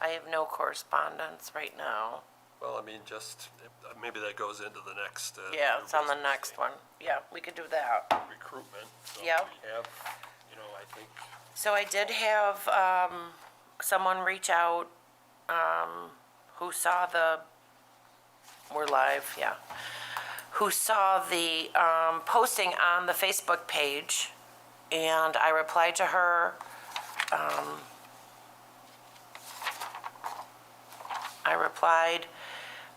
I have no correspondence right now. Well, I mean, just, maybe that goes into the next. Yeah, new it's on the business next one. Yeah, we could do that. Recruitment. So Yep. we have, I think, So I did have someone reach out who saw we're live, yeah, who saw the posting on the Facebook page, and I replied to her. I replied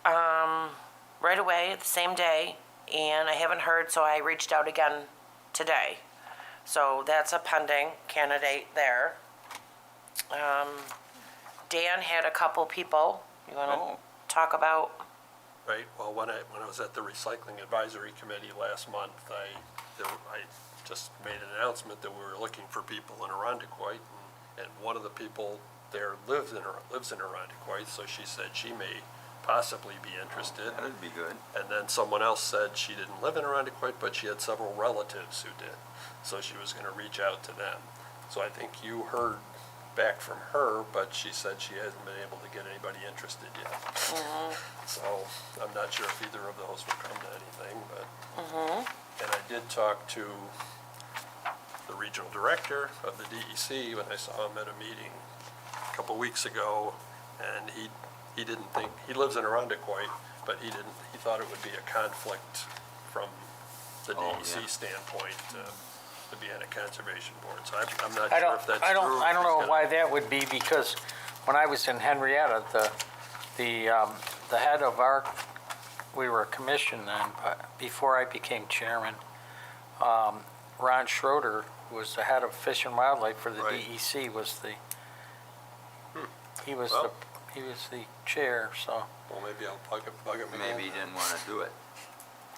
right away, the same day, and I haven't heard, so I reached out again today. So that's a pending candidate there. Dan had a couple people. You want to talk about? right, well, when I was at the Recycling Advisory Committee last month, I just made an announcement that we were looking for people in Arundecoit, and one of the people there lives in Arundecoit, so she said she may possibly be interested. That'd be good. And then someone else said she didn't live in Arundecoit, but she had several relatives who did, so she was going to reach out to them. So I think you heard back from her, but she said she hasn't been able to get anybody interested yet. So I'm not sure if either of those will come to anything, but. And I did talk to the regional director of the DEC when I saw him at a meeting a couple weeks ago, and he didn't think, he lives in Arundecoit, but he thought it would be a conflict from the DEC standpoint to be on a conservation board. So I'm not sure if that's true. I don't know why that would be, because when I was in Henrietta, the head of we were a commission then, but before I became chairman, Ron Schroeder, who was the head of Fish and Wildlife for the Right. DEC, was he was Well. the chair, so. Well, maybe I'll bug him again. Maybe he didn't want to do it.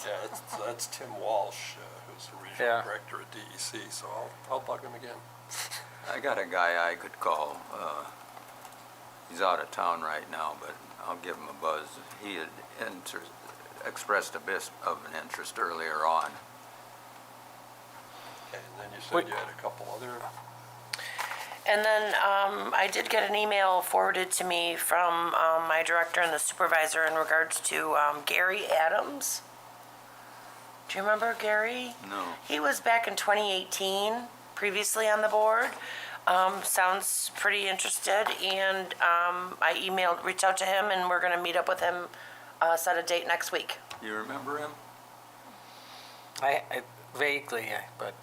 Yeah, that's Tim Walsh, who's the regional Yeah. director at DEC, so I'll bug him again. I got a guy I could call. He's out of town right now, but I'll give him a buzz. He had expressed a bit of an interest earlier on. And then you said you had a couple other. And then I did get an email forwarded to me from my director and the supervisor in regards to Gary Adams. Do you remember Gary? No. He was back in 2018, previously on the board. Sounds pretty interested, and I reached out to him, and we're going to meet up with him, set a date next week. You remember him? I vaguely, but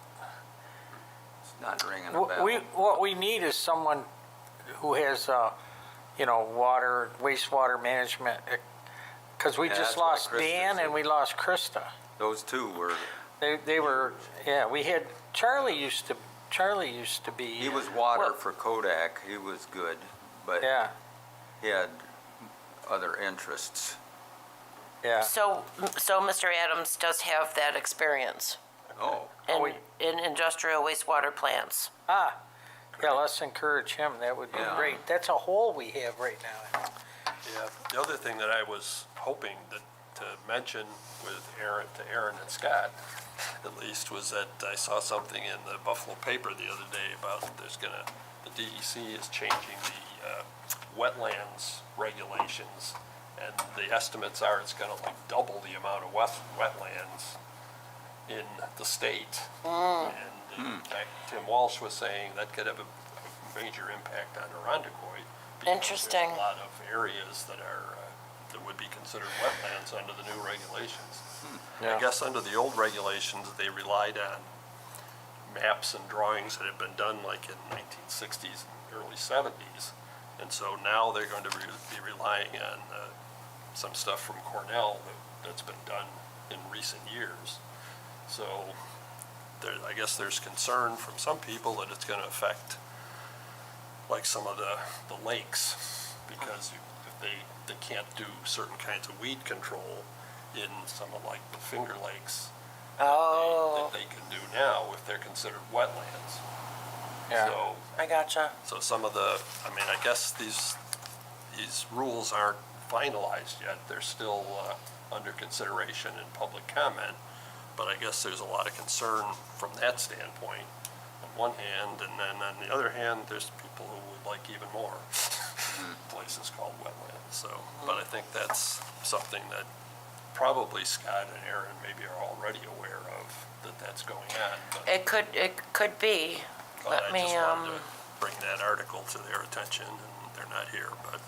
It's not ringing a bell. what we need is someone who has, wastewater management, because we Yeah, just that's what lost Krista Dan said. and we lost Krista. Those two were, They were, yeah, we had, Charlie used to be. he was water well, for Kodak. He was good, but Yeah, he had other interests. yeah. So Mr. Adams does have that experience Oh, in industrial wastewater plants. Yeah, let's encourage him. That would be Yeah. great. That's a hole we have right now. Yeah, the other thing that I was hoping to mention with Aaron and Scott, at least, was that I saw something in the Buffalo paper the other day about the DEC is changing the wetlands regulations, and the estimates are it's gonna double the amount of wetlands in the state. And in fact, Tim Walsh was saying that could have a major impact on Arundecoit. because Interesting. There's a lot of areas that would be considered wetlands under the new regulations. Yeah. I guess under the old regulations, they relied on maps and drawings that had been done like in 1960s and early 70s. And so now they're going to be relying on some stuff from Cornell that's been done in recent years. So I guess there's concern from some people that it's going to affect like some of the lakes, because if they can't do certain kinds of weed control in some of like the Finger Lakes Oh, that they can do now if they're considered wetlands. Yeah. So I gotcha. so some of I guess these rules aren't finalized yet. They're still under consideration in public comment, but I guess there's a lot of concern from that standpoint on one hand, and then on the other hand, there's people who would like even more. places called wetlands, so, but I think that's something that probably Scott and Aaron maybe are already aware of, that that's going on, but It could be. Let I me, just wanted to bring that article to their attention, and they're not here, but,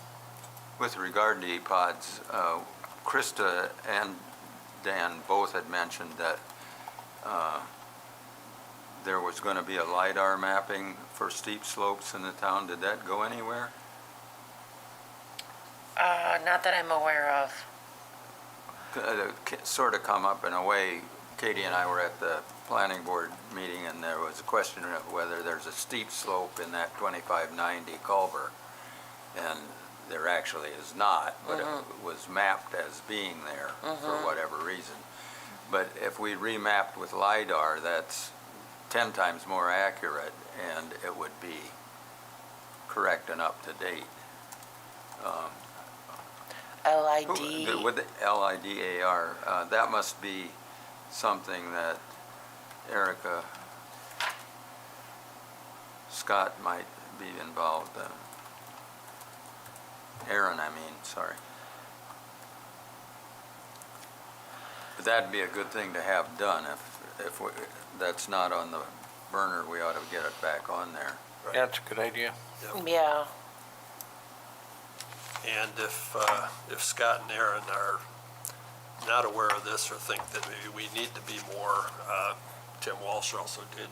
With regard to EPODs, Krista and Dan both had mentioned that there was going to be a LiDAR mapping for steep slopes in the town. Did that go anywhere? not that I'm aware of. Sort of come up in a way. Katie and I were at the planning board meeting, and there was a question of whether there's a steep slope in that 2590 culvert. And there actually is not, but it was mapped as being there for whatever reason. But if we remapped with LiDAR, that's 10 times more accurate, and it would be correct and up to date. LID. With the LIDAR, that must be something that Erica Scott might be involved in. Aaron, I mean, sorry. But that'd be a good thing to have done. If that's not on the burner, we ought to get it back on there. Yeah, that's a good idea. Yeah. and if Scott and Aaron are not aware of this or think that maybe we need to be more, Tim Walsh also did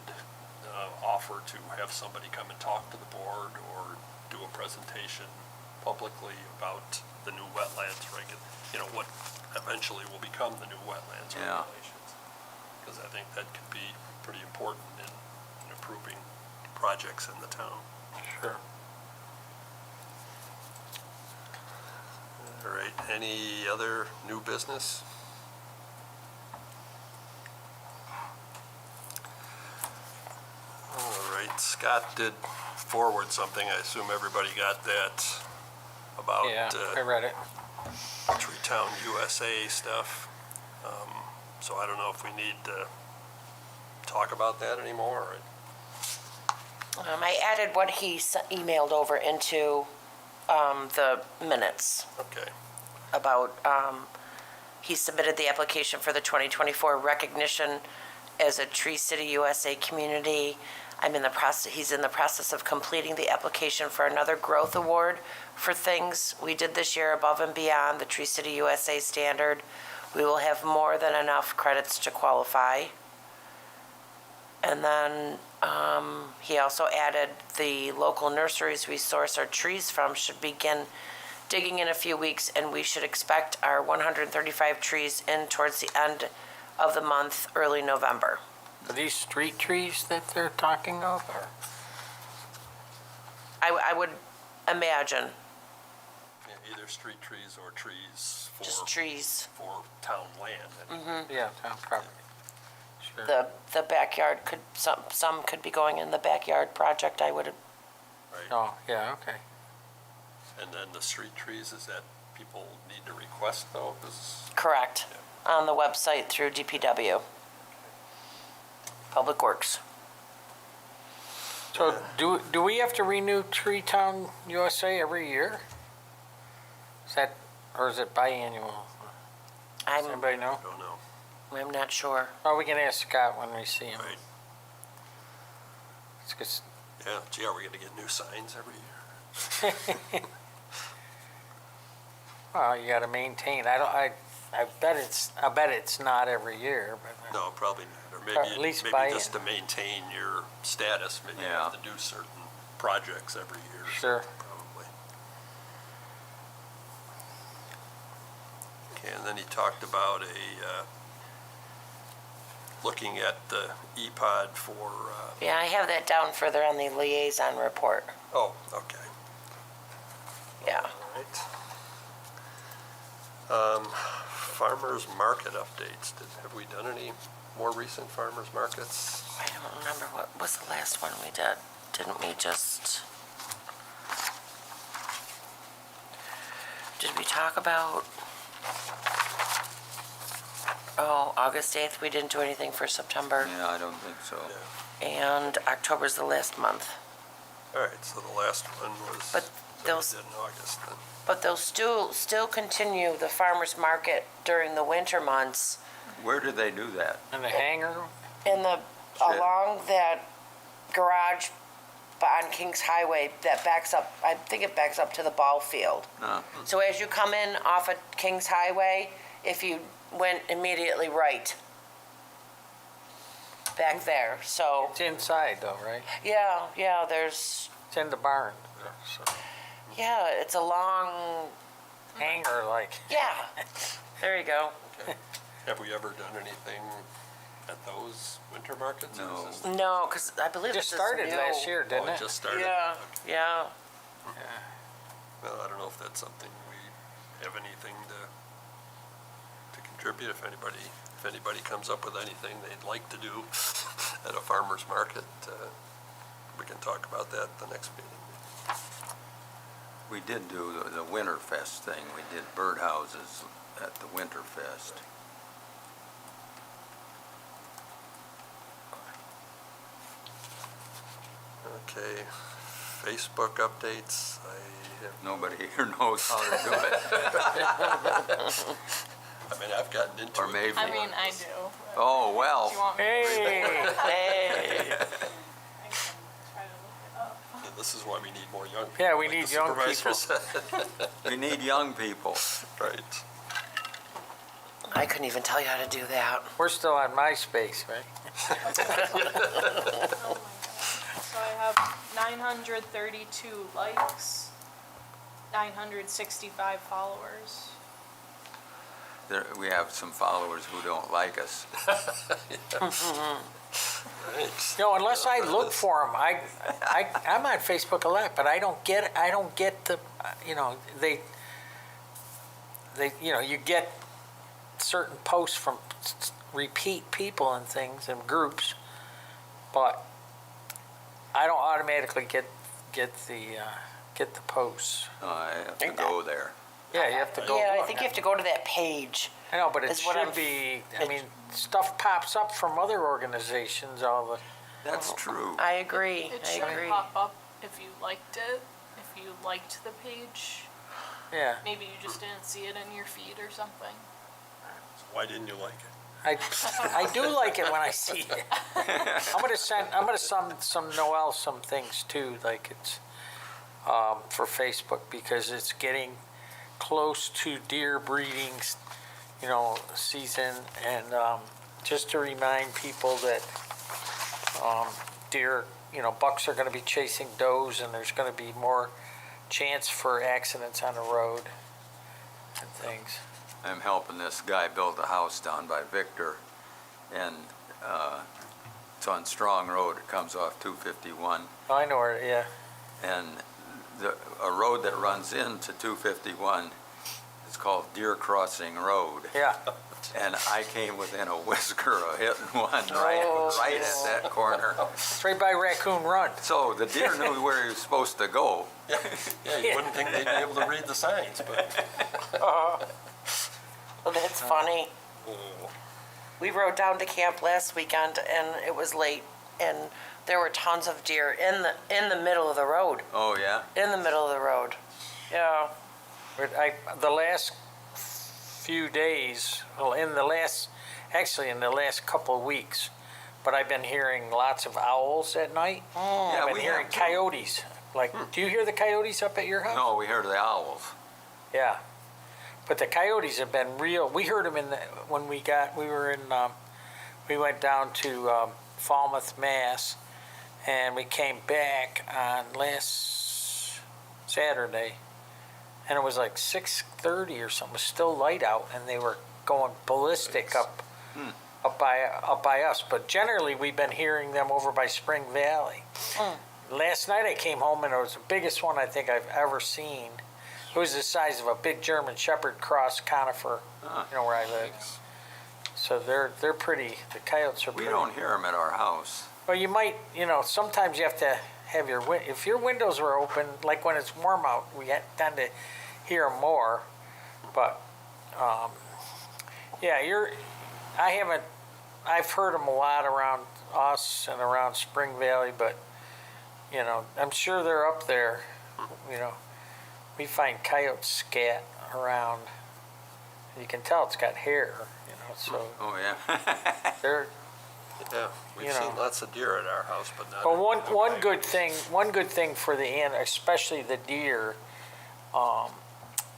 offer to have somebody come and talk to the board or do a presentation publicly about the new wetlands what eventually will become the new wetlands Yeah. regulations. Because I think that could be pretty important in improving projects in the town. Sure. All right, any other new business? All right, Scott did forward something, I assume everybody got that, about Yeah, I read it. Treetown USA stuff. So I don't know if we need to talk about that anymore. I added what he emailed over into the minutes Okay, about, he submitted the application for the 2024 recognition as a Tree City USA community. He's in the process of completing the application for another growth award for things we did this year above and beyond the Tree City USA standard. We will have more than enough credits to qualify. And then he also added the local nurseries we source our trees from should begin digging in a few weeks, and we should expect our 135 trees in towards the end of the month, early November. Are these street trees that they're talking of, or? I would imagine, yeah, either street trees or trees just trees. for town land. Yeah, town property. Sure. The backyard could, some could be going in the backyard project, I would, Right, Oh, yeah, okay. and then the street trees, is that people need to request though? 'Cause correct, on the website through DPW. Public Works. So do we have to renew Treetown USA every year? Is that, or is it biannual? Does I'm anybody know? I don't know, not sure. Oh, we can ask Scott when we see him. right? It's 'cause- Yeah, gee, are we gonna get new signs every year? well, you gotta maintain. I bet it's not every year, but. No, probably not, or At maybe, least maybe buy just in. to maintain your status, maybe you Yeah. have to do certain projects every year. Sure. Probably. Okay, and then he talked about looking at the EPOD for, Yeah, I have that down further on the liaison report. oh, okay. Yeah. All right. Farmers market updates. Have we done any more recent farmers markets? I don't remember what was the last one we did. Didn't we just? Did we talk about? Oh, August 8th, we didn't do anything for September. Yeah, I don't think so. Yeah. And October's the last month. All right, so the last one was. But So we Those- did in August then. But they'll still continue the farmer's market during the winter months Where do they do that? In the hangar, in the, Shed. along that garage on Kings Highway that backs up, I think it backs up to the ball field. No. So as you come in off of Kings Highway, if you went immediately right, back there, so, it's inside though, right? yeah, there's, It's in the barn, so yeah, it's a long, hangar like. yeah, there you go. Have we ever done anything at those winter markets? or is No. this- No, because I believe Just this is started new. last year, Oh, didn't it it? just started? Yeah, Okay. yeah. Well, I don't know if that's something we have anything to contribute, if anybody comes up with anything they'd like to do at a farmer's market, we can talk about that at the next meeting. We did do the Winterfest thing. We did birdhouses at the Winterfest. Okay, Facebook updates, I have, Nobody here knows how to do it. I mean, I've gotten into it. Or maybe- I mean, I do. Oh, well. Do you want me Hey, Hey, I can try to look it up? This is why we need more young people. Yeah, we like need the young supervisor said. We need young people. Right. I couldn't even tell you how to do that. we're still on MySpace, right? Oh my god. So I have 932 likes, 965 followers. We have some followers who don't like us. Right. No, unless I look for them, I'm on Facebook a lot, but I don't get the, they, you get certain posts from repeat people and things and groups, but I don't automatically get the posts. I have to go there. Yeah, you have to go Yeah, I look. think you have to go to that page. I know, but it is what I'm- should be, I mean, stuff pops up from other organizations all the, That's true. I agree, It I should agree. pop up if you liked it, if you liked the page. yeah. Maybe you just didn't see it in your feed or something. Why didn't you like it? I do like it when I see it. I'm gonna some Noel some things too, like it's for Facebook because it's getting close to deer breeding, season, and just to remind people that deer, bucks are going to be chasing does, and there's going to be more chance for accidents on the road and things. I'm helping this guy build a house down by Victor, and it's on Strong Road. It comes off 251, Oh, I know where, yeah. and a road that runs into 251 is called Deer Crossing Road. Yeah, And I came within a whisker of hitting one right at that corner. it's right by Raccoon Run. So the deer knew where he was supposed to go. Yeah, you wouldn't think they'd be able to read the signs, but. Well, that's funny. We rode down to camp last weekend and it was late and there were tons of deer in the middle of the road. Oh, yeah? In the middle of the road. Yeah. But the last few days, well, in the last couple of weeks, but I've been hearing lots of owls at night. Yeah, I've been we hearing have too. coyotes. Like, do you hear the coyotes up at your house? No, we heard the owls. Yeah. But the coyotes have been real. We heard them when we went down to Falmouth, Mass, and we came back on last Saturday, and it was like 6:30 or something. It was still light out, and they were going ballistic up by us. But generally, we've been hearing them over by Spring Valley. Last night I came home, and it was the biggest one I think I've ever seen. It was the size of a big German Shepherd cross conifer, where I live. So they're pretty. The coyotes are We pretty. don't hear them at our house. Well, you might, sometimes you have to have if your windows are open, like when it's warm out, we tend to hear them more. But, yeah, I've heard them a lot around us and around Spring Valley, but, I'm sure they're up there, we find coyotes scat around. You can tell it's got hair, so Oh, yeah. they're, Yeah, we've You know. seen lots of deer at our house, but not. but at one Dubai. good thing for the especially the deer,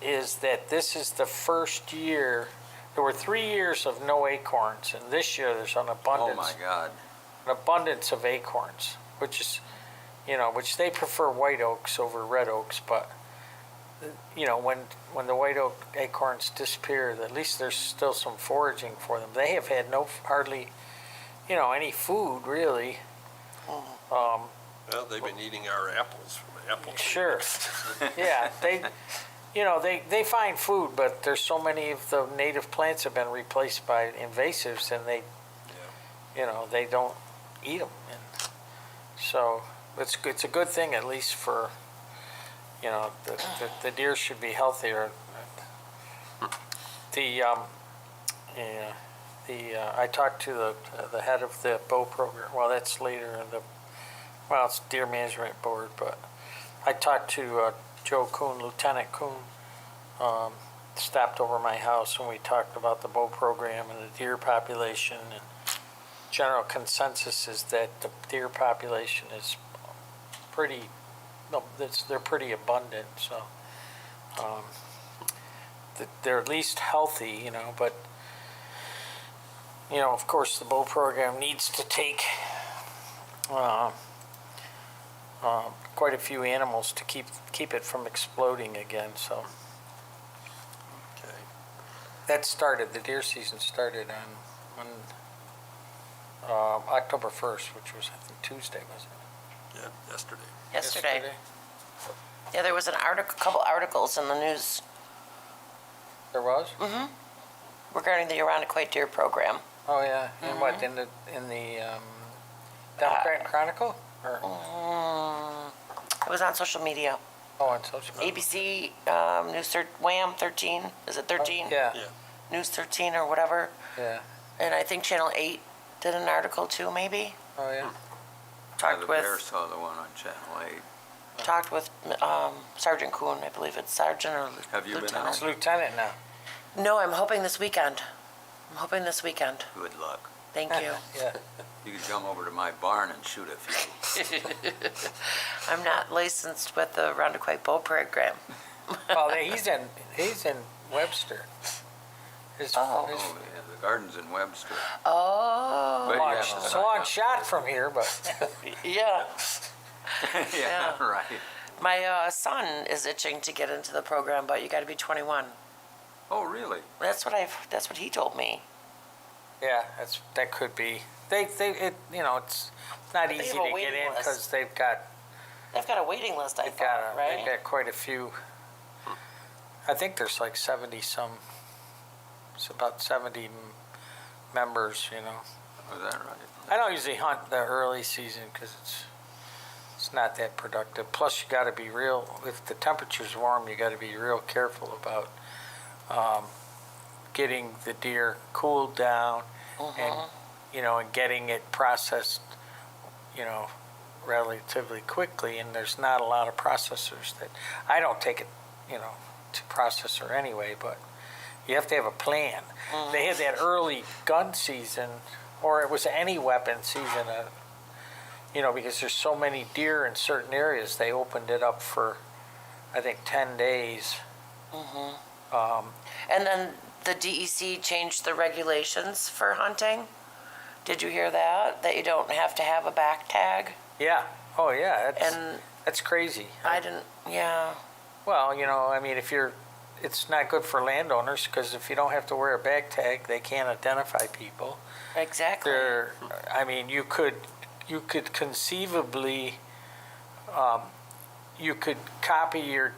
is that this is the first year, there were 3 years of no acorns, and this year there's an Oh, abundance. my God. An abundance of acorns, which is, which they prefer white oaks over red oaks, but, when the white oak acorns disappear, at least there's still some foraging for them. They have had hardly, any food really. Well, they've been eating our apples from the apple tree. Sure. Yeah, they find food, but there's so many of the native plants have been replaced by invasives, and they, they don't eat them. And so it's a good thing, at least for, the deer should be healthier. I talked to the head of the bow program. Well, that's later in it's deer management board, but I talked to Joe Kuhn, Lieutenant Kuhn, stopped over my house, and we talked about the bow program and the deer population. And general consensus is that the deer population is they're pretty abundant. So they're at least healthy, but of course the bow program needs to take quite a few animals to keep it from exploding again. So Okay. that started, the deer season started on October 1st, which was, I think, Tuesday, wasn't it? Yeah, yesterday. Yesterday. Yeah, there was a couple articles in the news There was? regarding the Irondequoit deer program. Oh, yeah. In what, in the Democrat Chronicle? Or, It was on social media. on social media? ABC News Wham 13. Is it 13? Yeah, Yeah. News 13 or whatever. yeah. And I think Channel 8 did an article too, maybe. Oh, yeah. The Talked bear with saw the one on Channel 8. Sergeant Kuhn, I believe it's Sergeant or Have you been Lieutenant. It's lieutenant now. No, I'm hoping this weekend. Good luck. Thank you. Yeah. You could come over to my barn and shoot a few. I'm not licensed with the Irondequoit bow program. Well, he's in Webster. Oh. Oh, yeah, the garden's in Webster. Oh. But Long, yeah, it's a long shot from here, but Yeah. Yeah, right. My son is itching to get into the program, but you got to be 21. Oh, really? That's what he told me. yeah, that could be. It's not easy have a to get waiting in list. because they've got They've got a waiting list, I thought, right? they've got quite a few. I think there's like 70 some. It's about 70 members, Was that right? I don't usually hunt the early season because it's not that productive. Plus, you got to be real, if the temperature's warm, you got to be real careful about getting the deer cooled down and and getting it processed, relatively quickly. And there's not a lot of processors that I don't take it, to processor anyway, but you have to have a plan. They had that early gun season, or it was any weapon season, because there's so many deer in certain areas, they opened it up for, I think, 10 days. And then the DEC changed the regulations for hunting. Did you hear that? That you don't have to have a back tag? Yeah. Oh, yeah. And That's crazy. I didn't, yeah. Well, it's not good for landowners because if you don't have to wear a back tag, they can't identify people. Exactly. You could conceivably, you could copy your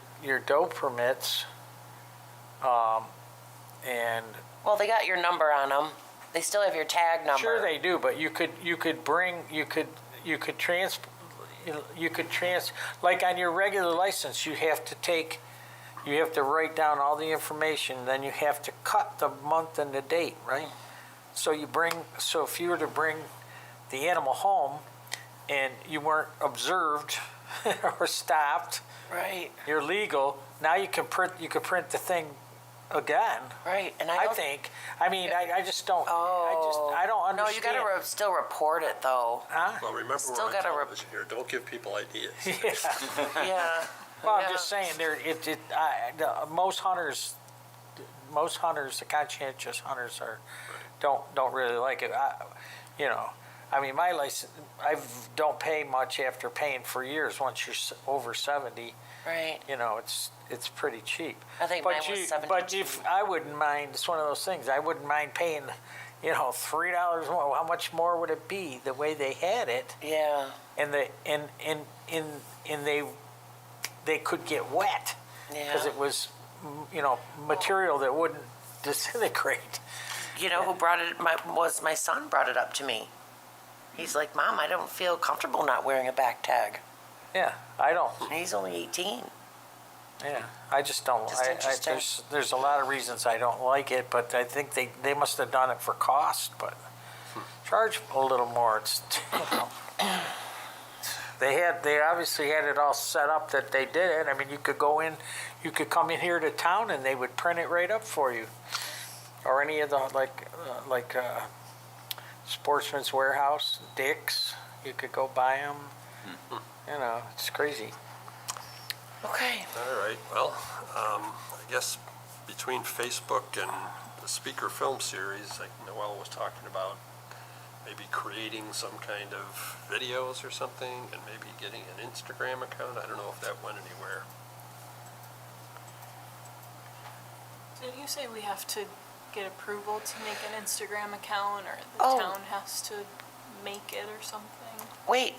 doe permits, and Well, they got your number on them. They still have your tag number. sure they do, but you could like on your regular license, you have to write down all the information, then you have to cut the month and the date, right? So if you were to bring the animal home and you weren't observed or stopped Right, you're legal, now you can print the thing again, right, and I don't. think. I mean, I just don't, Oh. I don't No, you understand. gotta still report it, though. Huh? Well, remember, Still we're on gotta television here. Don't give people ideas. Yeah. Well, I'm Yeah. just saying, most hunters, the conscientious hunters don't really like it. I mean, my license, don't pay much after paying for years. Once you're over 70, Right. it's pretty cheap. I think But mine was you- 72. But if, I wouldn't mind, it's one of those things, I wouldn't mind paying, $3 more. How much more would it be the way they had it? Yeah. And they could get wet because Yeah. it was, material that wouldn't disintegrate. You know who brought it? My son brought it up to me. He's like, Mom, I don't feel comfortable not wearing a back tag. Yeah, I don't. And he's only 18. Yeah, I just don't. Just interesting. There's a lot of reasons I don't like it, but I think they must have done it for cost. But charge a little more. It's they obviously had it all set up that they did it. I mean, you could come in here to town and they would print it right up for you, or any of the like Sportsman's Warehouse, Dick's. You could go buy them. It's crazy. Okay. All right, well, I guess between Facebook and the speaker film series, like Noel was talking about, maybe creating some kind of videos or something, and maybe getting an Instagram account. I don't know if that went anywhere. Didn't you say we have to get approval to make an Instagram account, or the Oh. town has to make it or something? Wait.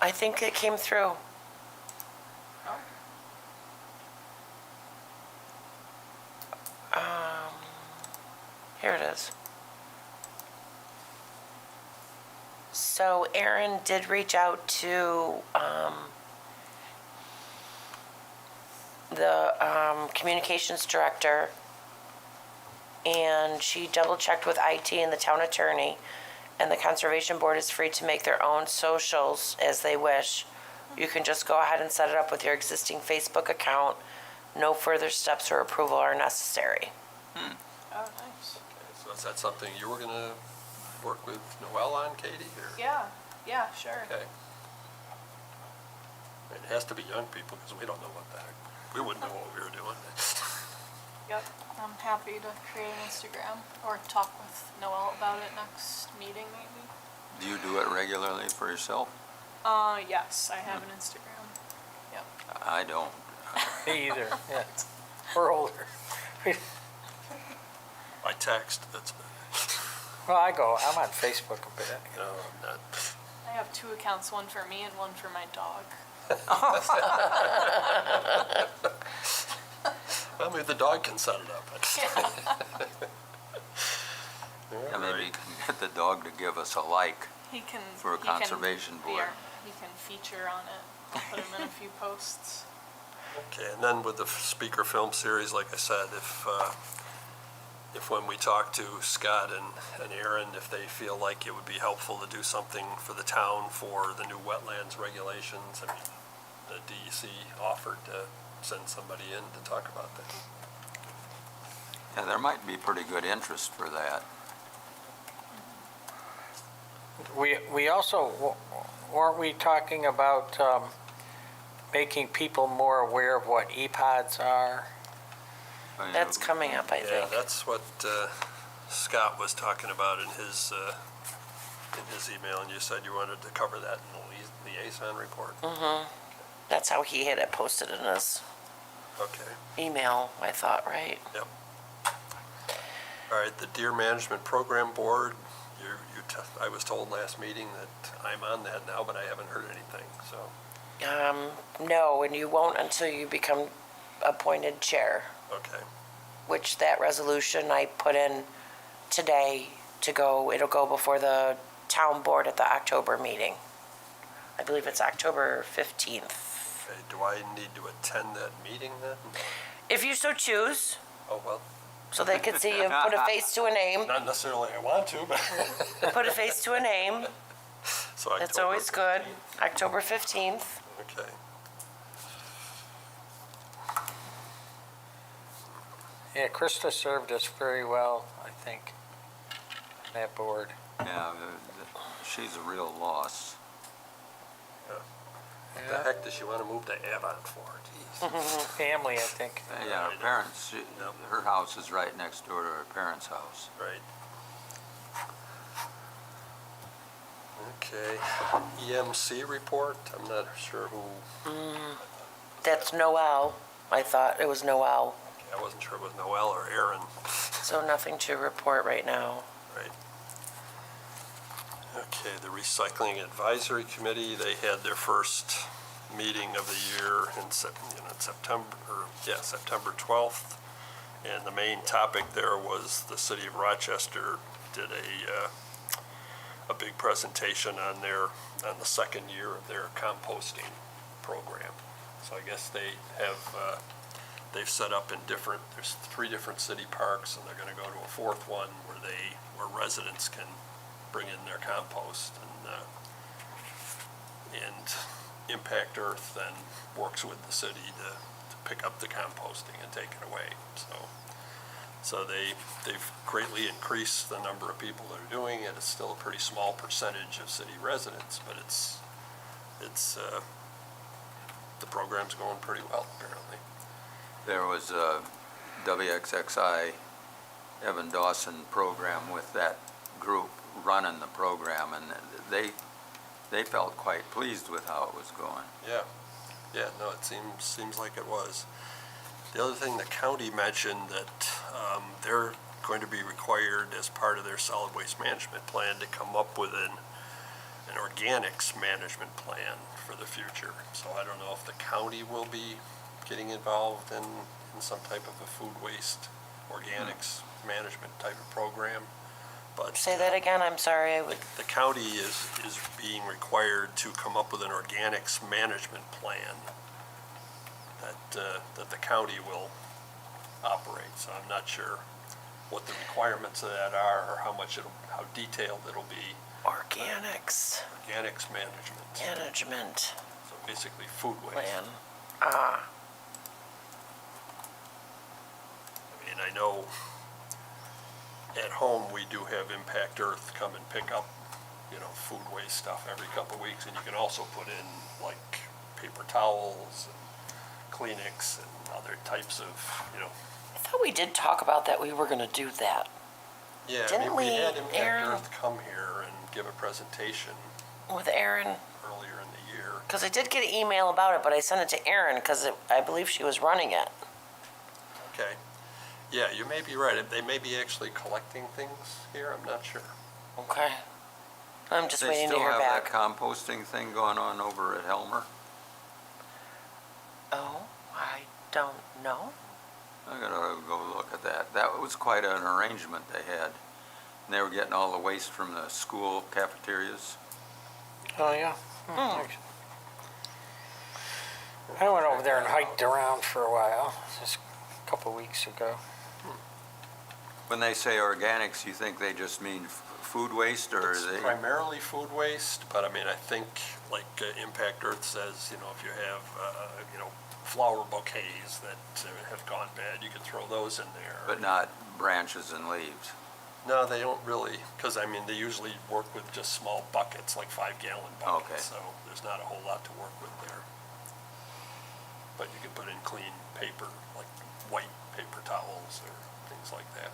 I think it came through. Oh. Here it is. So Erin did reach out to the communications director, and she double checked with IT and the town attorney, and the conservation board is free to make their own socials as they wish. You can just go ahead and set it up with your existing Facebook account. No further steps or approval are necessary. Oh, nice. Okay, so is that something you were gonna work with Noel on, Katie, or? Yeah, sure. Okay. It has to be young people, because we don't know what the heck, we wouldn't know what we were doing. Yep, I'm happy to create an Instagram or talk with Noel about it next meeting maybe. Do you do it regularly for yourself? Yes, I have an Instagram. Yep. I don't. Me either. Yeah, we're older. By text, that's, Well, I'm on Facebook a bit. no, I'm not. I have 2 accounts, one for me and one for my dog. Well, maybe the dog can set it up. Yeah, All maybe right. you can get the dog to give us a like. He can For a he can conservation be board. he can feature on it. Put him in a few posts. Okay, and then with the speaker film series, like I said, if when we talk to Scott and Aaron, if they feel like it would be helpful to do something for the town for the new wetlands regulations, I mean, the DEC offered to send somebody in to talk about that. Yeah, there might be pretty good interest for that. We also, weren't we talking about making people more aware of what EPODs are? I mean, That's coming up, I Yeah, think. that's what Scott was talking about in his email, and you said you wanted to cover that in the liaison report. That's how he had it posted in his Okay. email, I thought, right? Yep. All right, the Deer Management Program Board, I was told last meeting that I'm on that now, but I haven't heard anything, so, No, and you won't until you become appointed chair, okay. which that resolution I put in today it'll go before the town board at the October meeting. I believe it's October 15th. Okay, do I need to attend that meeting then? If you so choose, Oh, well, so they can see you, put a face to a name, not necessarily I want to, but, put a face to a name. so October It's always good. 15th. October 15th. Okay. Yeah, Krista served us very well, I think, on that board. Yeah, she's a real loss. What the heck does she want to move to Avon for? Jeez. Family, I think. Yeah, her parents, her house is right next door to her parents' house. Right. Okay, EMC report, I'm not sure who, That's Noel. I thought it was Noel. I wasn't sure it was Noel or Aaron. So nothing to report right now. Right. Okay, the Recycling Advisory Committee, they had their first meeting of the year in September 12th. And the main topic there was the city of Rochester did a big presentation on the second year of their composting program. So I guess they've set up there's 3 different city parks, and they're gonna go to a 4th one where residents can bring in their compost, and Impact Earth then works with the city to pick up the composting and take it away. So they've greatly increased the number of people that are doing it. It's still a pretty small percentage of city residents, but it's the program's going pretty well, apparently. There was a WXXI Evan Dawson program with that group running the program, and they felt quite pleased with how it was going. Yeah, no, it seems like it was. The other thing the county mentioned that they're going to be required as part of their solid waste management plan to come up with an organics management plan for the future. So I don't know if the county will be getting involved in some type of a food waste organics management type of program. But Say that again, I'm sorry. the county is being required to come up with an organics management plan that the county will operate. So I'm not sure what the requirements of that are or how detailed it'll be. Organics Organics management, management so basically food waste. plan. I mean, I know at home we do have Impact Earth come and pick up, food waste stuff every couple of weeks, and you can also put in like paper towels and Kleenex and other types of, I thought we did talk about that. We were going to do that. Yeah, Didn't we we, had Impact Aaron? Earth come here and give a presentation With Aaron, earlier in the year. because I did get an email about it, but I sent it to Aaron because I believe she was running it. Okay. Yeah, you may be right. They may be actually collecting things here. I'm not sure. Okay. I'm just They waiting to still hear have that back. composting thing going on over at Helmer? Oh, I don't know. I gotta go look at that. That was quite an arrangement they had. And they were getting all the waste from the school cafeterias. Oh, yeah. I went over there and hiked around for a while, just a couple weeks ago. When they say organics, you think they just mean food waste, or It's are they? primarily food waste, but I mean, I think like Impact Earth says, if you have, flower bouquets that have gone bad, you can throw those in there. But not branches and leaves? No, they don't really, because I mean, they usually work with just small buckets, like 5-gallon buckets. Okay. So there's not a whole lot to work with there. But you can put in clean paper, like white paper towels or things like that.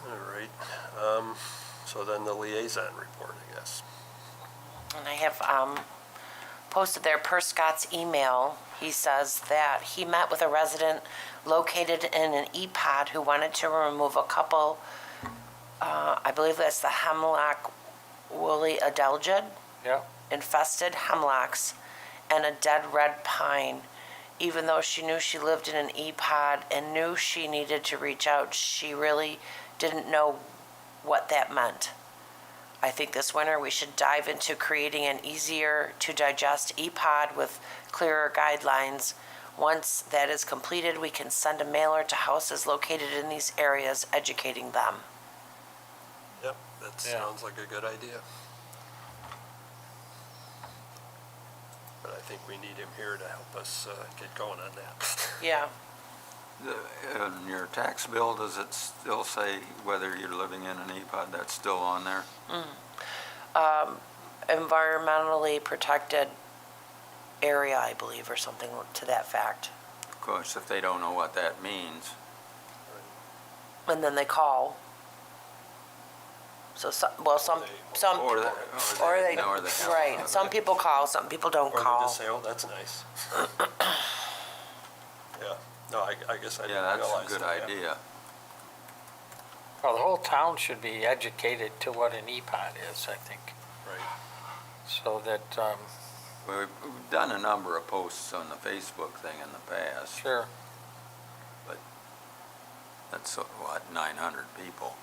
All right. So then the liaison report, I guess. And I have posted there per Scott's email. He says that he met with a resident located in an EPOD who wanted to remove a couple, I believe that's the hemlock woolly adelgid, Yeah. infested hemlocks, and a dead red pine. Even though she knew she lived in an EPOD and knew she needed to reach out, she really didn't know what that meant. I think this winter we should dive into creating an easier to digest EPOD with clearer guidelines. Once that is completed, we can send a mailer to houses located in these areas, educating them. Yep, that Yeah. sounds like a good idea. but I think we need him here to help us get going on that. Yeah. In your tax bill, does it still say whether you're living in an EPOD? That's still on there? Environmentally protected area, I believe, or something to that fact. Of course, if they don't know what that means, And then they call. So some, well, some or people, they, or they, or they haven't. right, some people call, some people don't Or they call. just say, oh, that's nice. Yeah, no, I guess I didn't Yeah, realize that's a good that, yeah. idea. Well, the whole town should be educated to what an EPOD is, I think, Right. so that, We've done a number of posts on the Facebook thing in the past. sure. That's, what, 900 people?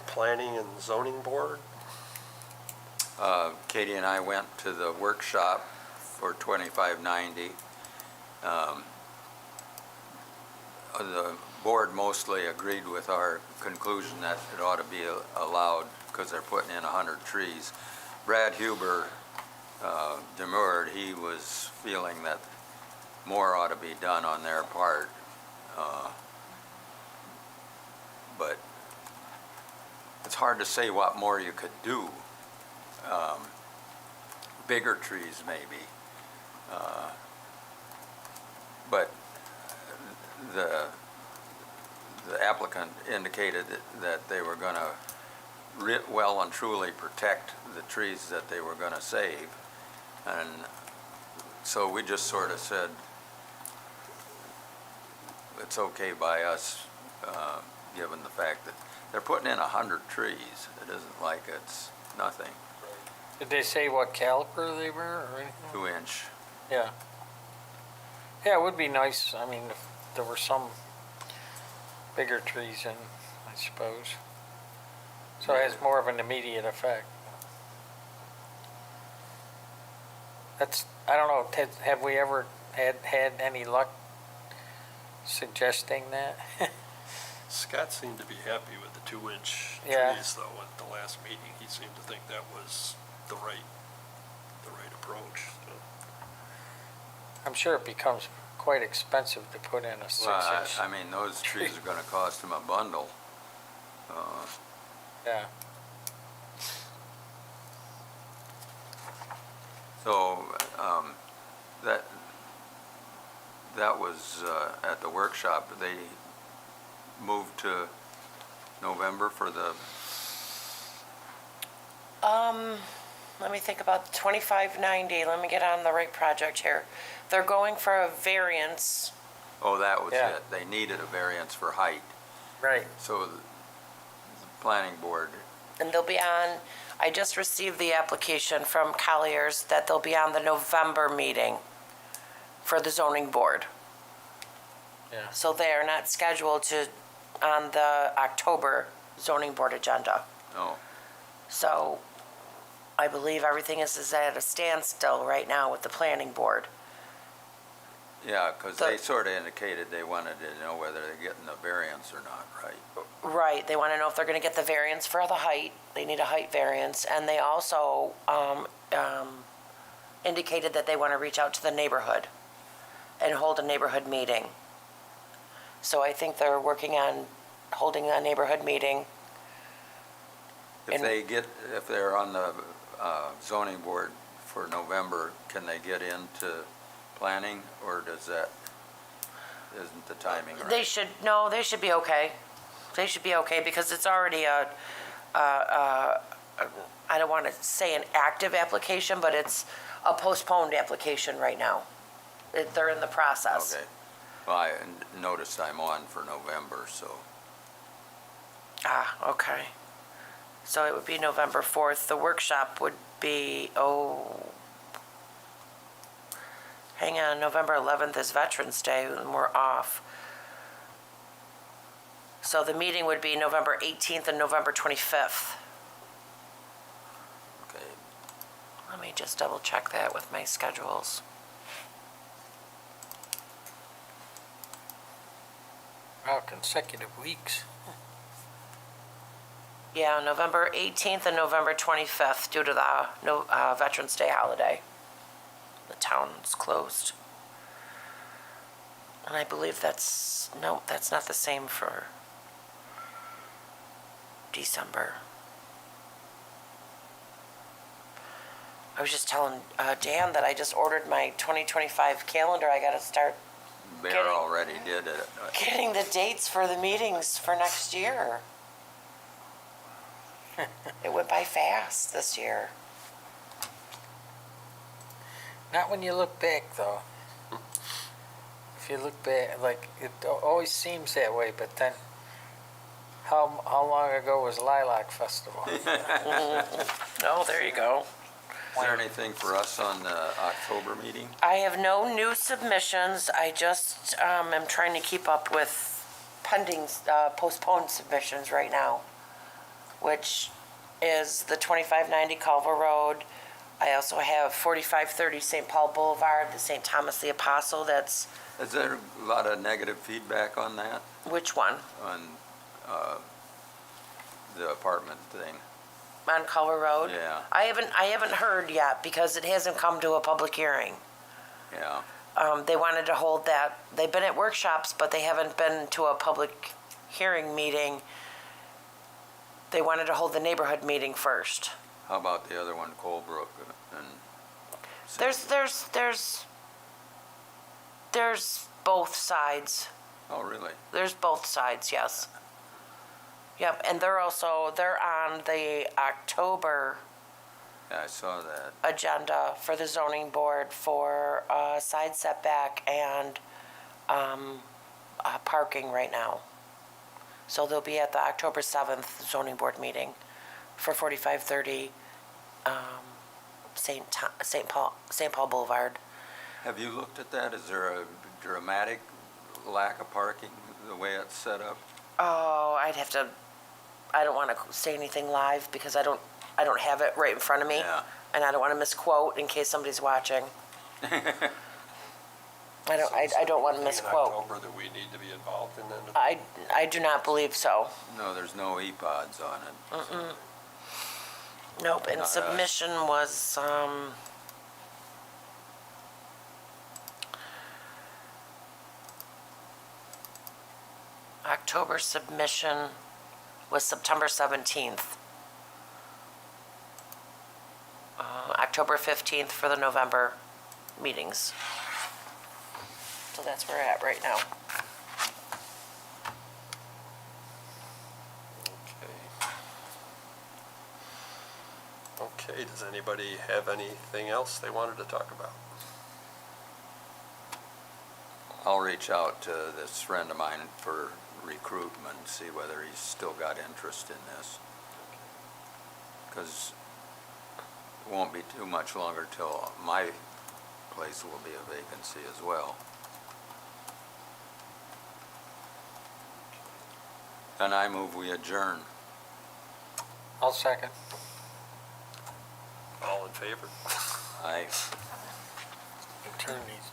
Planning and zoning board, Katie and I went to the workshop for 2590. The board mostly agreed with our conclusion that it ought to be allowed because they're putting in 100 trees. Brad Huber demurred. He was feeling that more ought to be done on their part. But it's hard to say what more you could do. Bigger trees maybe. But the applicant indicated that they were going to well and truly protect the trees that they were going to save. And so we just sort of said, it's okay by us, given the fact that they're putting in 100 trees. It isn't like it's nothing. Did they say what caliber they were or anything? 2-inch. Yeah. Yeah, it would be nice, I mean, if there were some bigger trees in, I suppose. So it has more of an immediate effect. That's, I don't know, Ted, have we ever had any luck suggesting that? Scott seemed to be happy with the 2-inch Yeah. trees though at the last meeting. He seemed to think that was the right approach. So, I'm sure it becomes quite expensive to put in a Well, 6-inch. I mean, those trees are going to cost them a bundle. Yeah, So that was at the workshop. They moved to November for the, Let me think about 2590, let me get on the right project here. They're going for a variance, oh, that was Yeah. it. They needed a variance for height. right. So the planning board, and they'll be on, I just received the application from Colliers that they'll be on the November meeting for the zoning board. Yeah. So they are not scheduled on the October zoning board agenda. oh, So I believe everything is at a standstill right now with the planning board. yeah, because they The- sort of indicated they wanted to know whether they're getting a variance or not, right? Right, they want to know if they're going to get the variance for the height. They need a height variance. And they also indicated that they want to reach out to the neighborhood and hold a neighborhood meeting. So I think they're working on holding a neighborhood meeting. If they're on the zoning board for November, can they get into planning, or isn't the timing right? They should be okay. They should be okay because it's already I don't want to say an active application, but it's a postponed application right now. They're in the process. Okay. Well, I noticed I'm on for November, so, Ah, okay. So it would be November 4th. The workshop would be, hang on, November 11th is Veterans Day and we're off. So the meeting would be November 18th and November 25th. okay. Let me just double check that with my schedules. Wow, consecutive weeks. Yeah, November 18th and November 25th due to the Veterans Day holiday. The town's closed. And I believe that's not the same for December. I was just telling Dan that I just ordered my 2025 calendar. I got to start Bear Getting- already did it. getting the dates for the meetings for next year. It went by fast this year. Not when you look back, though. If you look back, like, it always seems that way, but then, how long ago was Lilac Festival? Oh, there you go. Is there anything for us on the October meeting? I have no new submissions. I just am trying to keep up with pending, postponed submissions right now, which is the 2590 Culver Road. I also have 4530 St. Paul Boulevard, the St. Thomas the Apostle. That's, Is there a lot of negative feedback on that, which one? on the apartment thing? On Culver Road? Yeah. I haven't heard yet because it hasn't come to a public hearing. Yeah, They wanted to hold that, they've been at workshops, but they haven't been to a public hearing meeting. They wanted to hold the neighborhood meeting first. how about the other one, Colebrook? And There's both sides. Oh, really? There's both sides, yes. Yep, and they're on the October Yeah, I saw that. agenda for the zoning board for side setback and parking right now. So they'll be at the October 7th zoning board meeting for 4530 St. Paul Boulevard. Have you looked at that? Is there a dramatic lack of parking, the way it's set up? Oh, I don't want to say anything live because I don't have it right in front of me. Yeah. And I don't want to misquote in case somebody's watching. I don't want to In misquote. October that we need to be involved in then? I do not believe so. No, there's no EPODs on it. Nope, and Not us. submission was, October submission was September 17th. October 15th for the November meetings. So that's where we're at right now. Okay, does anybody have anything else they wanted to talk about? I'll reach out to this friend of mine for recruitment, see whether he's still got interest in this. Because it won't be too much longer till my place will be a vacancy as well. And I move we adjourn. I'll second. All in favor? Aye. Turn these